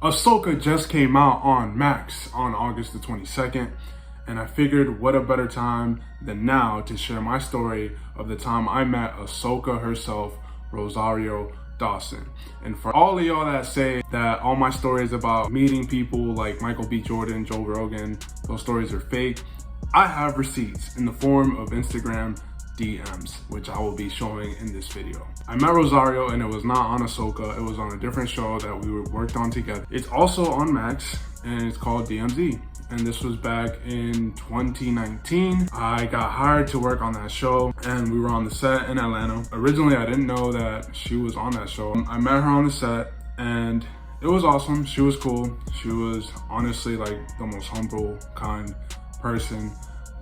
Ahsoka just came out on Max on August the 22nd, and I figured what a better time than now to share my story of the time I met Ahsoka herself, Rosario Dawson. And for all of y'all that say that all my stories about meeting people like Michael B. Jordan, Joe Rogan, those stories are fake, I have receipts in the form of Instagram DMs, which I will be showing in this video. I met Rosario and it was not on Ahsoka, it was on a different show that we worked on together. It's also on Max and it's called DMZ. And this was back in 2019. I got hired to work on that show and we were on the set in Atlanta. Originally, I didn't know that she was on that show. I met her on the set and it was awesome. She was cool. She was honestly like the most humble, kind person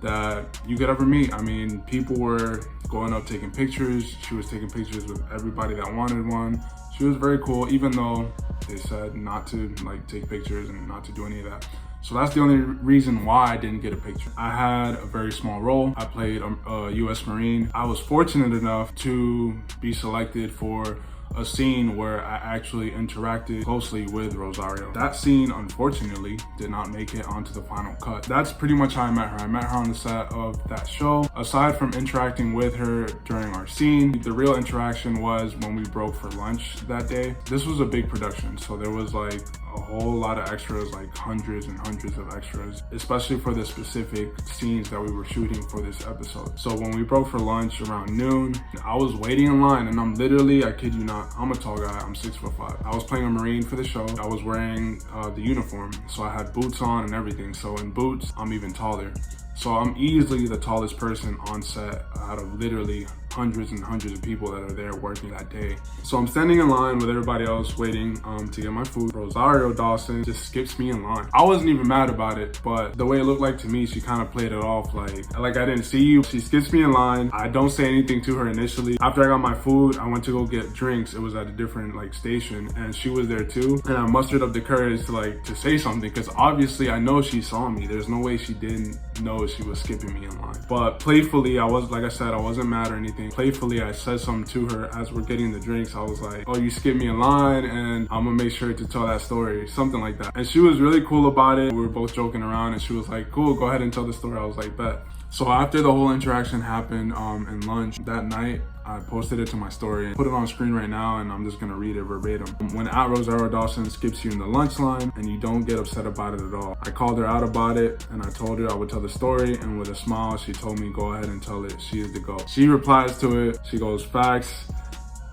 that you could ever meet. I mean, people were going up taking pictures. She was taking pictures with everybody that wanted one. She was very cool, even though they said not to like take pictures and not to do any of that. So that's the only reason why I didn't get a picture. I had a very small role. I played a US Marine. I was fortunate enough to be selected for a scene where I actually interacted closely with Rosario. That scene, unfortunately, did not make it onto the final cut. That's pretty much how I met her. I met her on the set of that show. Aside from interacting with her during our scene, the real interaction was when we broke for lunch that day. This was a big production, so there was like a whole lot of extras, like hundreds and hundreds of extras, especially for the specific scenes that we were shooting for this episode. So when we broke for lunch around noon, I was waiting in line and I'm literally, I kid you not, I'm a tall guy, I'm 6'5". I was playing a Marine for the show. I was wearing the uniform, so I had boots on and everything. So in boots, I'm even taller. So I'm easily the tallest person on set out of literally hundreds and hundreds of people that are there working that day. So I'm standing in line with everybody else waiting to get my food. Rosario Dawson just skips me in line. I wasn't even mad about it, but the way it looked like to me, she kind of played it off like I didn't see you. She skips me in line. I don't say anything to her initially. After I got my food, I went to go get drinks. It was at a different station and she was there too. And I mustered up the courage to say something because obviously I know she saw me. There's no way she didn't know she was skipping me in line. But playfully, like I said, I wasn't mad or anything. Playfully, I said something to her as we're getting the drinks. I was like, oh, you skipped me in line and I'm gonna make sure to tell that story, something like that. And she was really cool about it. We were both joking around and she was like, cool, go ahead and tell the story. I was like, bet. So after the whole interaction happened in lunch that night, I posted it to my story and put it on screen right now and I'm just gonna read it verbatim. When at Rosario Dawson skips you in the lunch line and you don't get upset about it at all. I called her out about it and I told her I would tell the story, and with a smile, she told me, go ahead and tell it, she is the GOAT. She replies to it, she goes, facts,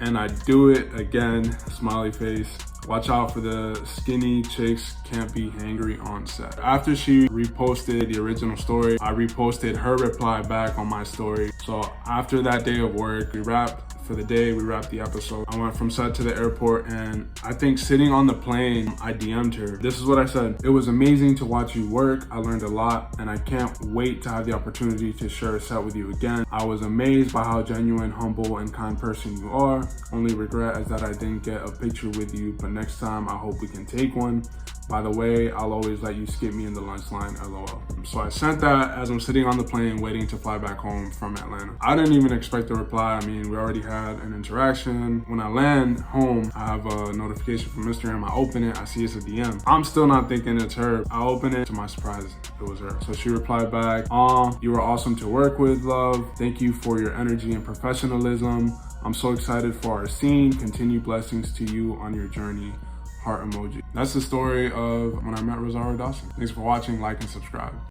and I do it again, smiley face. Watch out for the skinny chicks can't be hangry on set. After she reposted the original story, I reposted her reply back on my story. So after that day of work, we wrapped for the day, we wrapped the episode. I went from set to the airport and I think sitting on the plane, I DM'd her. This is what I said. It was amazing to watch you work. I learned a lot and I can't wait to have the opportunity to share a set with you again. I was amazed by how genuine, humble, and kind person you are. Only regret is that I didn't get a picture with you, but next time I hope we can take one. By the way, I'll always let you skip me in the lunch line, LOL. So I sent that as I'm sitting on the plane waiting to fly back home from Atlanta. I didn't even expect a reply. I mean, we already had an interaction. When I land home, I have a notification from Instagram. I open it, I see it's a DM. I'm still not thinking it's her. I open it, to my surprise, it was her. So she replied back, you were awesome to work with, love. Thank you for your energy and professionalism. I'm so excited for our scene. Continue blessings to you on your journey. Heart emoji. That's the story of when I met Rosario Dawson. Thanks for watching, like, and subscribe.